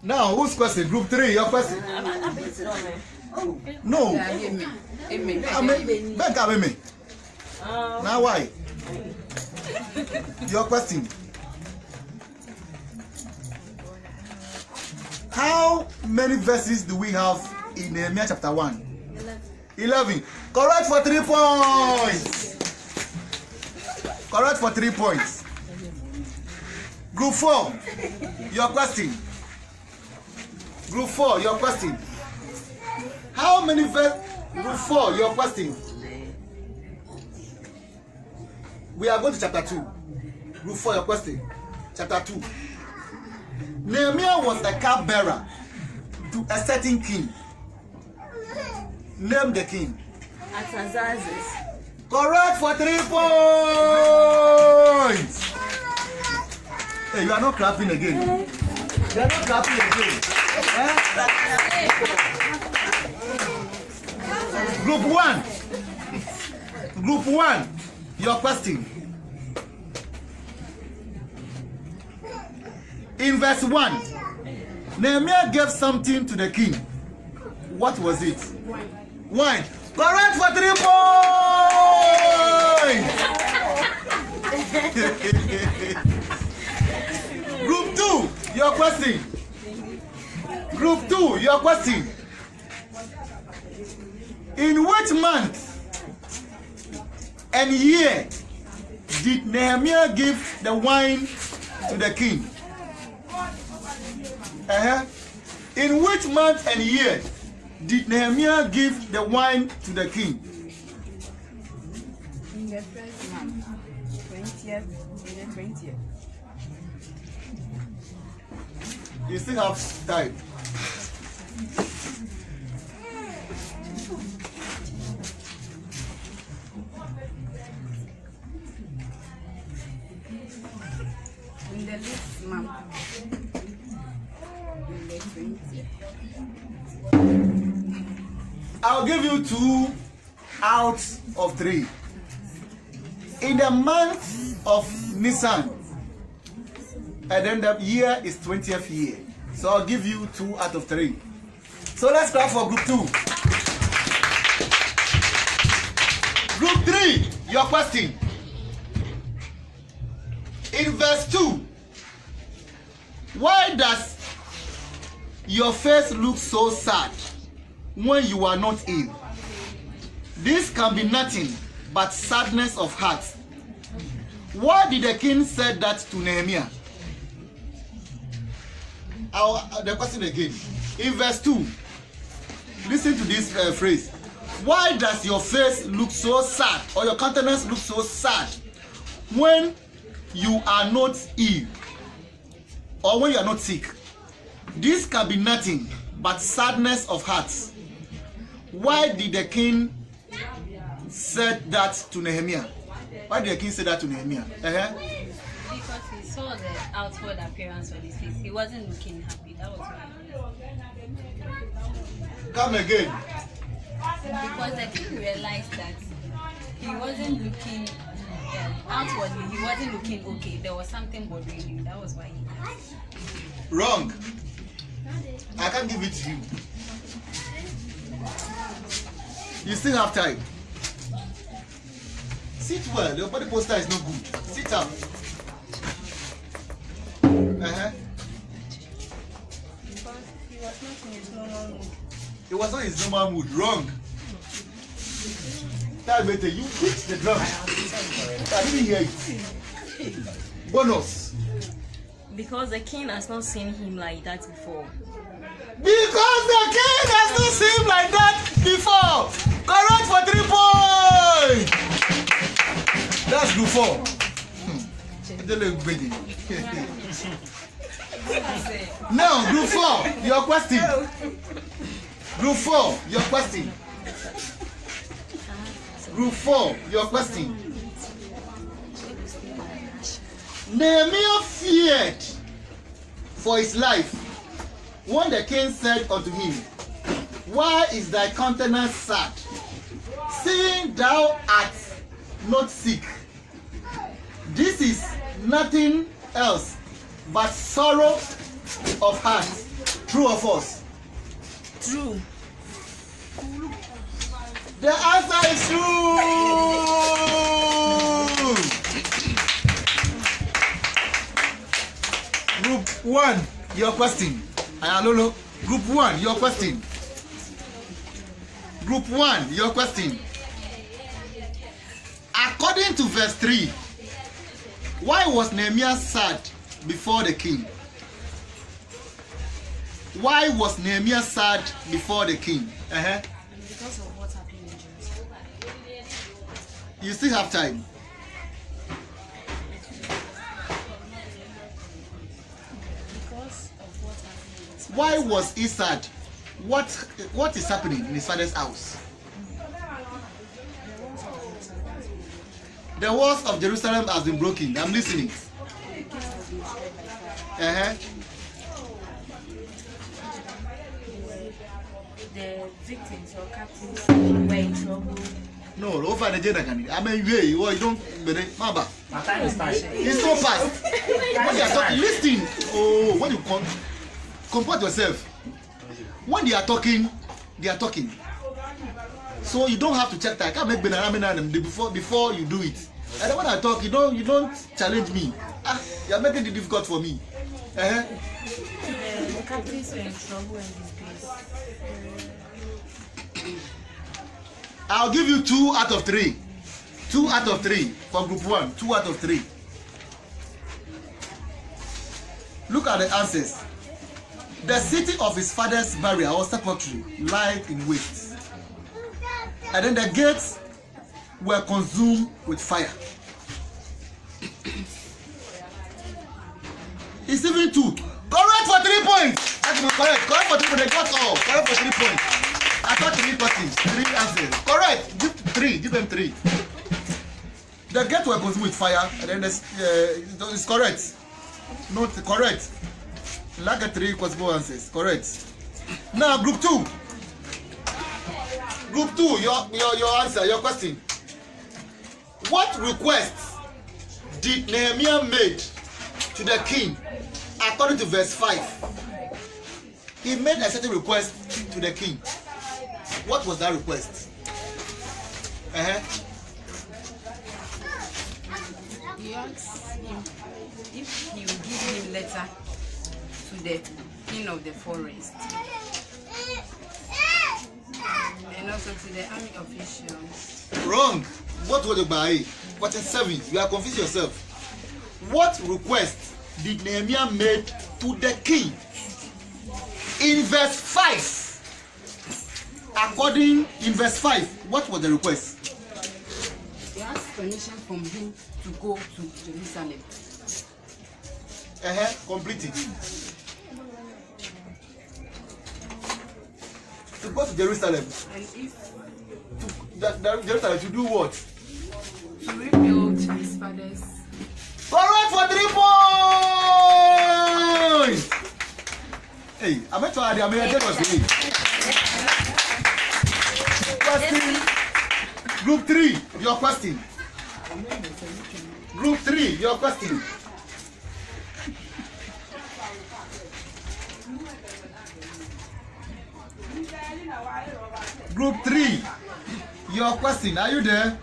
Now, whose question? Group 3, your question. No. Now why? Your question. How many verses do we have in Nehemiah chapter 1? 11. Correct for 3 points. Correct for 3 points. Group 4, your question. Group 4, your question. How many verses? Group 4, your question. We are going to chapter 2. Group 4, your question. Chapter 2. Nehemiah was the cupbearer to a certain king. Name the king. Artaxerxes. Correct for 3 points. Hey, you are not clapping again. You are not clapping again. Group 1. Group 1. Your question. In verse 1, Nehemiah gave something to the king. What was it? Wine. Correct for 3 points. Group 2, your question. Group 2, your question. In which month and year did Nehemiah give the wine to the king? In which month and year did Nehemiah give the wine to the king? In the first month, 20th. You still have time. In the next month. I'll give you 2 out of 3. In the month of Nisan, and then the year is 20th year. So I'll give you 2 out of 3. So let's clap for group 2. Group 3, your question. In verse 2, why does your face look so sad when you are not ill? This can be nothing but sadness of heart. Why did the king say that to Nehemiah? The question again. In verse 2, listen to this phrase. Why does your face look so sad, or your countenance look so sad when you are not ill, or when you are not sick? This can be nothing but sadness of heart. Why did the king say that to Nehemiah? Why did the king say that to Nehemiah? Because he saw the outward appearance on his face. He wasn't looking happy. That was why. Come again. Because the king realized that he wasn't looking outwardly. He wasn't looking okay. There was something bothering him. That was why he asked. Wrong. I can't give it to you. You still have time. Sit well. Your body posture is not good. Sit up. It was not his normal mood. Wrong. Time better. You hit the drum. I didn't hear it. Bonus. Because the king has not seen him like that before. Because the king has not seen him like that before. Correct for 3 points. That's group 4. Now, group 4, your question. Group 4, your question. Group 4, your question. Nehemiah feared for his life when the king said unto him, why is thy countenance sad, seeing thou art not sick? This is nothing else but sorrow of heart. True or false? True. The answer is true. Group 1, your question. Ayalolo. Group 1, your question. Group 1, your question. According to verse 3, why was Nehemiah sad before the king? Why was Nehemiah sad before the king? Because of what happened in Jerusalem. You still have time. Because of what happened in his Why was he sad? What is happening in his father's house? The walls of Jerusalem has been broken. I'm listening. The victims or captives were in trouble. No, over the gender can. I mean, you don't. Maba. My time is fine. It's so fast. When they are talking, listen. Oh, when you comport yourself. When they are talking, they are talking. So you don't have to check that. I can't make banana before you do it. And when I talk, you don't challenge me. You are making it difficult for me. The captives were in trouble and disgrace. I'll give you 2 out of 3. 2 out of 3 for group 1. 2 out of 3. Look at the answers. The city of his father's barrier or sepulchre lied in waste. And then the gates were consumed with fire. It's even 2. Correct for 3 points. Correct for 3 points. They got all. Correct for 3 points. I thought 3 questions. 3 answers. Correct. Give 3. Give them 3. The gates were consumed with fire. And then it's correct. Not correct. Like a 3 possible answers. Correct. Now group 2. Group 2, your answer, your question. What requests did Nehemiah made to the king according to verse 5? He made a certain request to the king. What was that request? He asked him if he would give him letter to the king of the forest and also to the army officials. Wrong. What was the buy? What is 7? You are confused yourself. What request did Nehemiah made to the king? In verse 5. According in verse 5, what was the request? He asked permission from him to go to Jerusalem. Complete it. To go to Jerusalem. And if Jerusalem to do what? to rebuild his father's. Correct for 3 points. Hey, I'm not sure I'm here. Question. Group 3, your question. Group 3, your question. Group 3, your question. Are you there?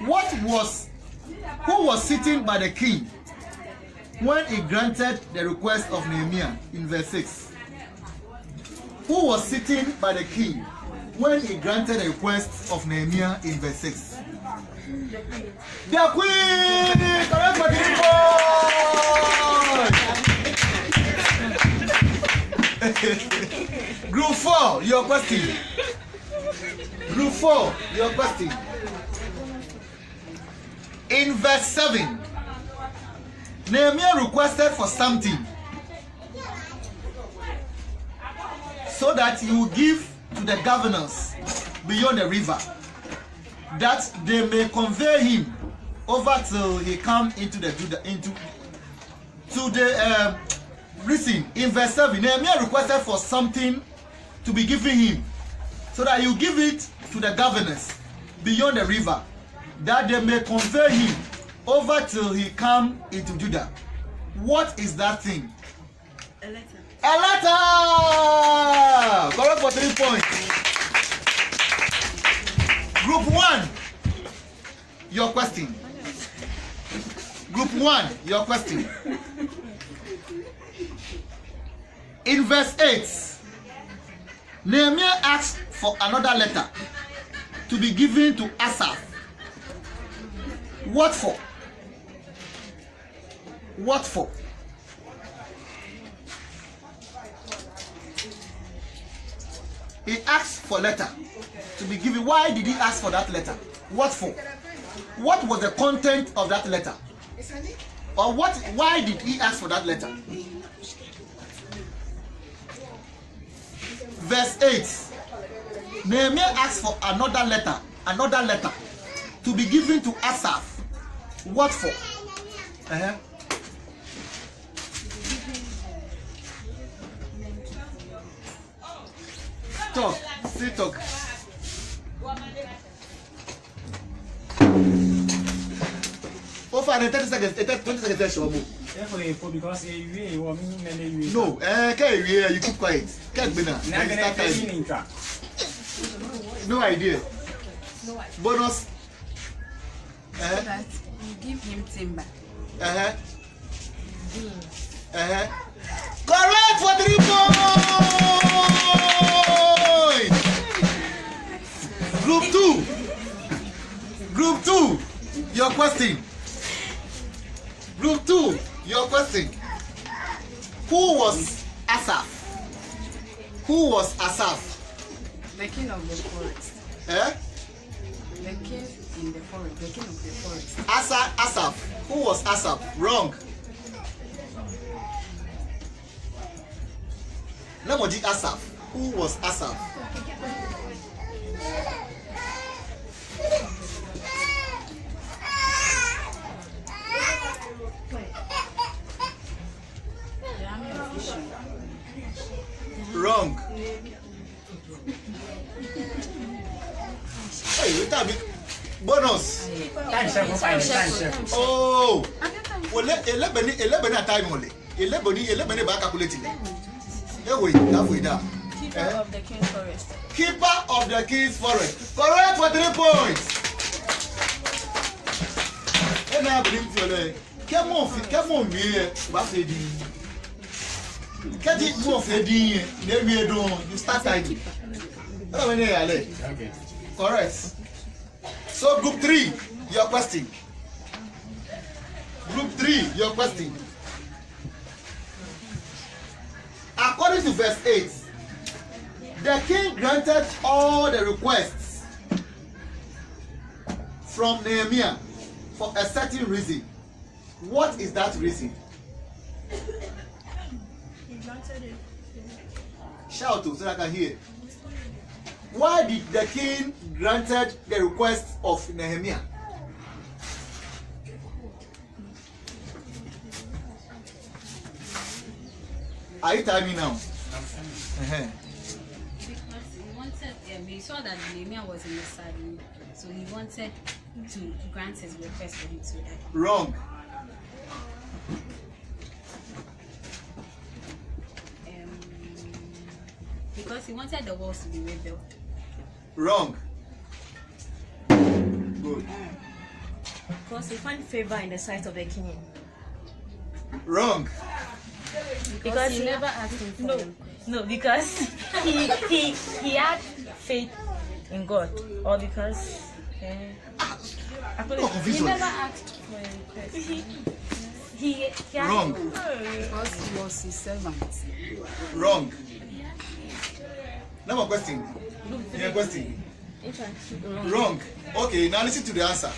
Who was sitting by the king when he granted the request of Nehemiah in verse 6? Who was sitting by the king when he granted the request of Nehemiah in verse 6? The queen! Correct for 3 points! Group 4, your question. Group 4, your question. In verse 7, Nehemiah requested for something so that he will give to the governors beyond the river, that they may convey him over till he come into the listen. In verse 7, Nehemiah requested for something to be given him so that he will give it to the governors beyond the river, that they may convey him over till he come into Judah. What is that thing? A letter. A letter! Correct for 3 points. Group 1, your question. Group 1, your question. In verse 8, Nehemiah asked for another letter to be given to Asaph. What for? What for? He asked for letter to be given. Why did he ask for that letter? What for? What was the content of that letter? Or what? Why did he ask for that letter? Verse 8. Nehemiah asked for another letter to be given to Asaph. What for? Talk. Still talk. Oh, for 30 seconds, 20 seconds, show me. Because No, you keep quiet. Can't be now. No idea. Bonus. So that you give him timber. Correct for 3 points. Group 2, your question. Group 2, your question. Who was Asaph? Who was Asaph? The king of the forest. Eh? The king in the forest. The king of the forest. Asaph. Who was Asaph? Wrong. Namoji Asaph. Who was Asaph? Wrong. Hey, bonus. Oh. Well, 11 time only. 11 back calculating. Wait, halfway down. Keeper of the king's forest. Keeper of the king's forest. Correct for 3 points. And I believe you. Come on, me. Get it more feeding. Then we don't. You start typing. Okay. Correct. So group 3, your question. Group 3, your question. According to verse 8, the king granted all the requests from Nehemiah for a certain reason. What is that reason? He granted it. Shout to so that I can hear. Why did the king granted the request of Nehemiah? Are you telling me now? Because he wanted, he saw that Nehemiah was in the saddle, so he wanted to grant his request for him to die. Wrong. Because he wanted the walls to be rebuilt. Wrong. Good. Because he found favor in the sight of the king. Wrong. Because he never asked him for him. No, because he had faith in God, or because He never asked for a request. he had, Wrong. Because he was his servant. Wrong. Number question. Your question. Wrong. Okay, now listen to the answer.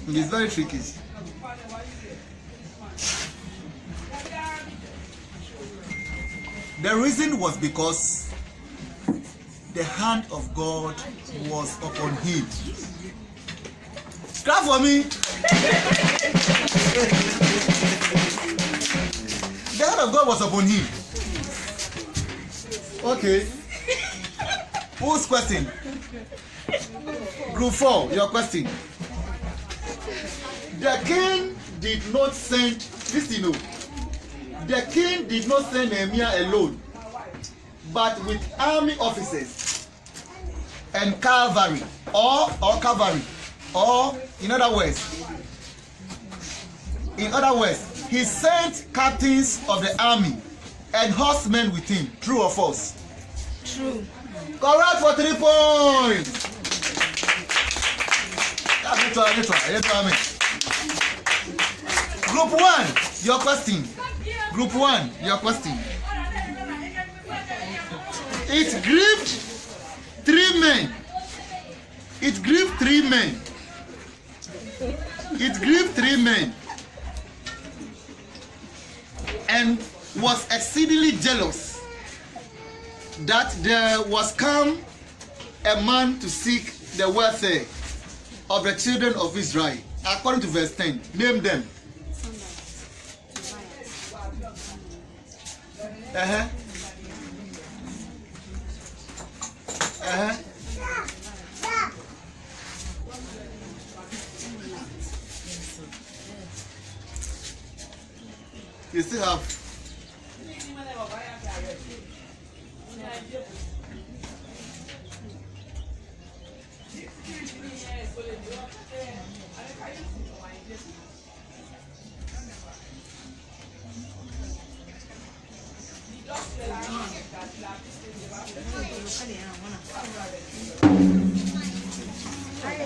It's very tricky. The reason was because the hand of God was upon him. Clap for me. The hand of God was upon him. Okay. Whose question? Group 4, your question. The king did not send Listen, no. The king did not send Nehemiah alone, but with army officers and cavalry, or in other words, he sent captains of the army and horsemen with him. True or false? True. Correct for 3 points. Group 1, your question. Group 1, your question. It grieved 3 men. It grieved 3 men. It grieved 3 men. And was exceedingly jealous that there was come a man to seek the welfare of the children of Israel. According to verse 10, name them. You still have.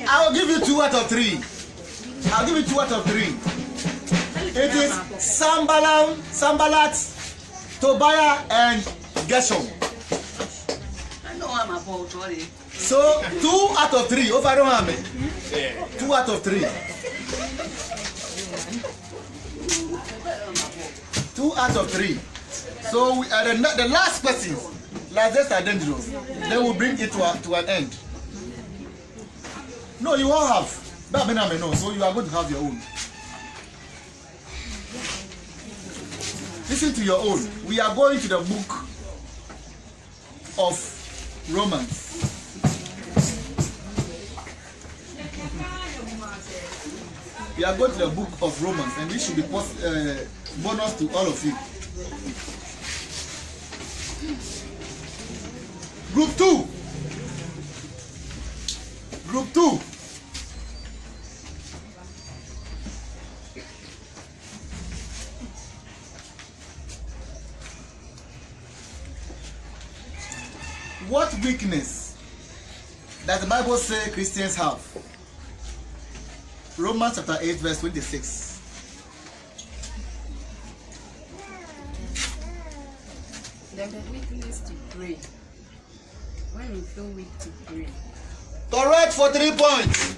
I will give you 2 out of 3. I'll give you 2 out of 3. It is Sambalat, Tobiah, and Gershom. So 2 out of 3. Over don't have me. 2 out of 3. 2 out of 3. So we are the last person. Lazarus are dangerous. Then we'll bring it to an end. No, you won't have. No, so you are going to have your own. Listen to your own. We are going to the book of Romans. We are going to the book of Romans, and this should be bonus to all of you. Group 2. Group 2. What weakness does the Bible say Christians have? Romans chapter 8 verse 26. The weakness to pray. When you feel weak to pray. Correct for 3 points.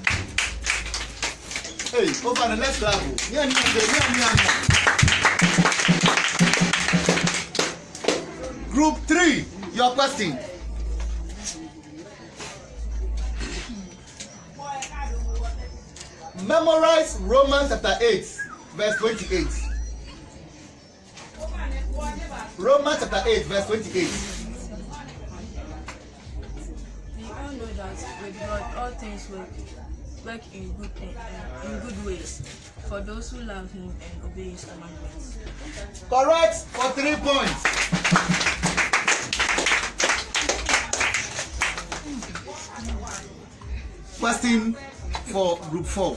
Hey, over the next level. Group 3, your question. Memorize Romans chapter 8, verse 28. Romans chapter 8, verse 28. We all know that with God all things work in good ways for those who love Him and obey His commandments. Correct for 3 points. Question for group 4.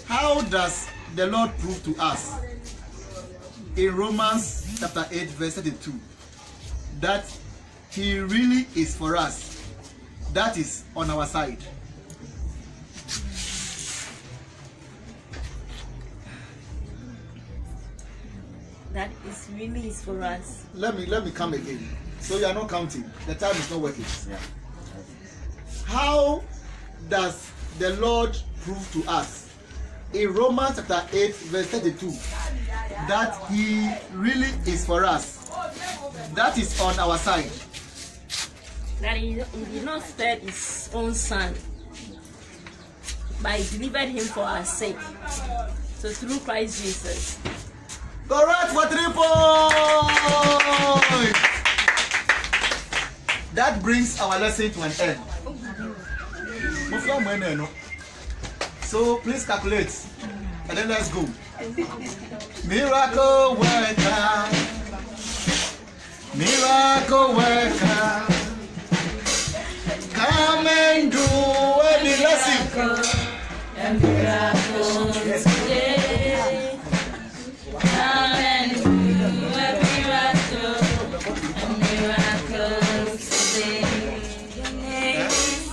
How does the Lord prove to us in Romans chapter 8 verse 32 that He really is for us, that is on our side? That is really is for us. Let me come again. So you are not counting. The time is not working. Yeah. How does the Lord prove to us in Romans chapter 8 verse 32 that He really is for us, that is on our side? That he did not spare His own Son, but He delivered Him for our sake. So through Christ Jesus, Correct for 3 points. That brings our lesson to an end. So please calculate and then let's go. Miracle worker, miracle worker, come and do any lesson. And miracles today. Come and do a miracle. And miracles today. Your name is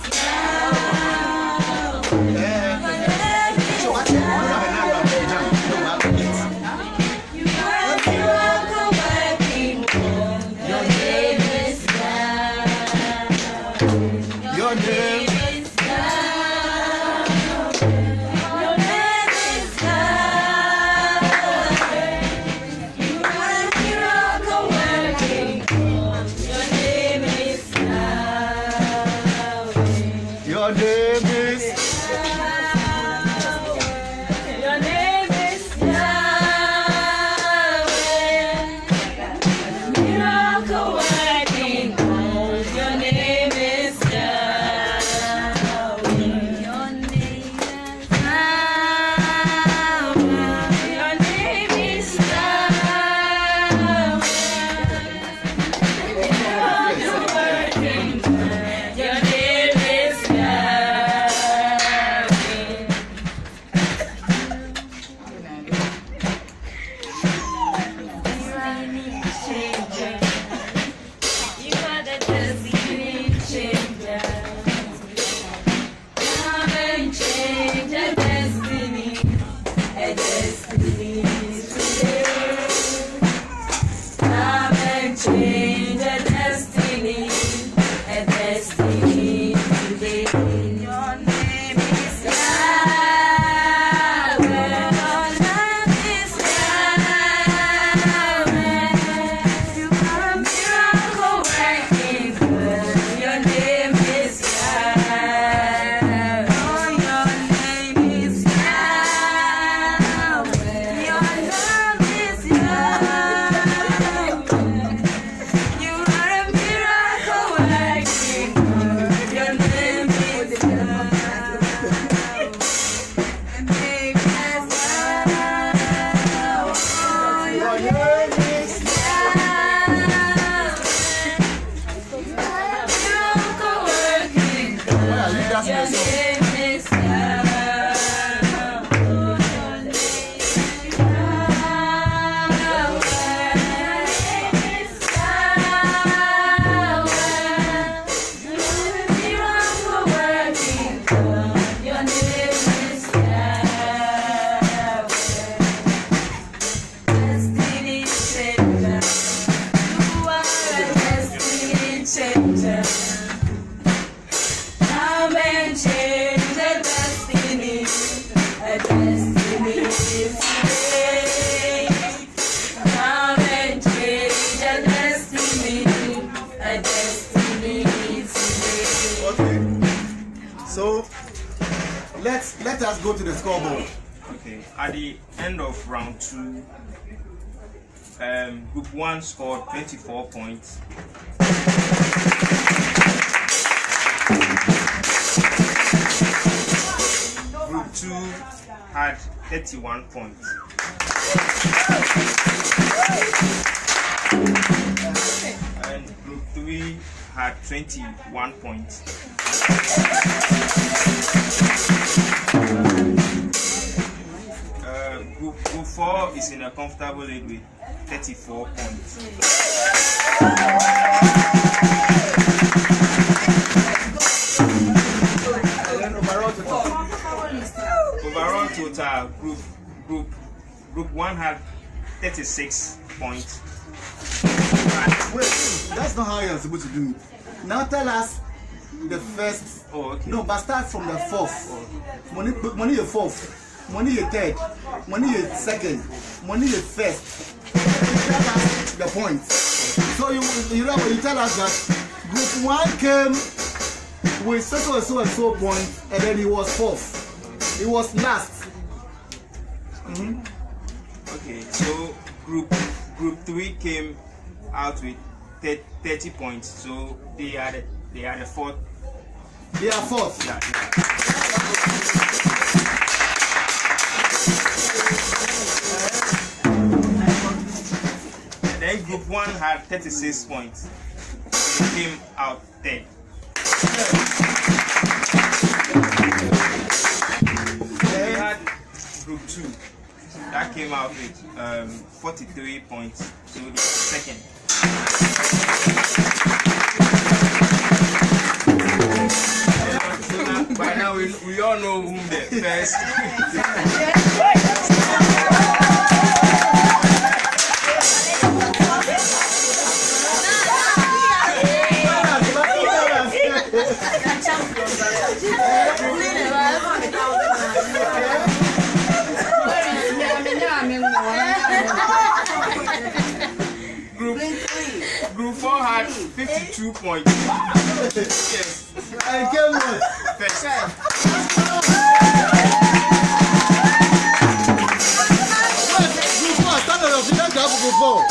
You are a miracle working God. Your name is God. Your name. Your name is Your name is Yahweh. Miracle working God. Your name is Yahweh. Your name is Yahweh. Your name is Yahweh. Miracle working God. Your name is You are the destiny changer. Come and change a destiny today. Come and change a destiny today. Your name is Yahweh. Your name is Yahweh. You are a miracle working God. Your name is Yahweh. Oh, your name is Yahweh. Your name is Yahweh. You are a miracle working God. Your name is Come and change the destiny today. Come and change the destiny today. okay. So let us go to the scoreboard. Okay, at the end of round 2, Group 1 scored 24 points. Group 2 had 31 points. And Group 3 had 21 points. Group 4 is in a comfortable lead with 34 points. And then overall total, Group 1 had 36 points. wait, that's not how you're supposed to do it. Now tell us the first. Oh, okay. No, but start from the fourth. Money your fourth. Money your third. Money your second. Money your first. You tell us the points. So you tell us that Group 1 came with so and so points, and then he was fourth. He was last. Okay, so Group 3 came out with 30 points, so they are the fourth. They are fourth. Yeah. Then Group 1 had 36 points. They came out 10. We had Group 2 that came out with 43 points, so they were second. So by now we all know whom the first. Group 4 had 52 points. Yes. I came with First. Group 4. Stand on your feet. Let's have Group 4.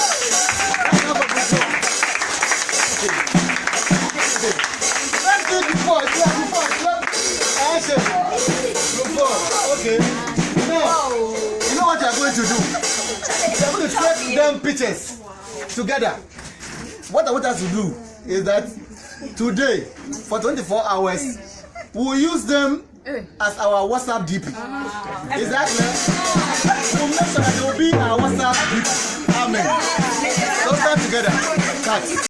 Let's do Group 4. Group 4. Okay. Now, you know what you are going to do? You are going to take them pictures together. What I want us to do is that today, for 24 hours, we will use them as our WhatsApp DP. Is that clear? We'll make sure that they will be our WhatsApp DP. Amen. Let's start together. Cut.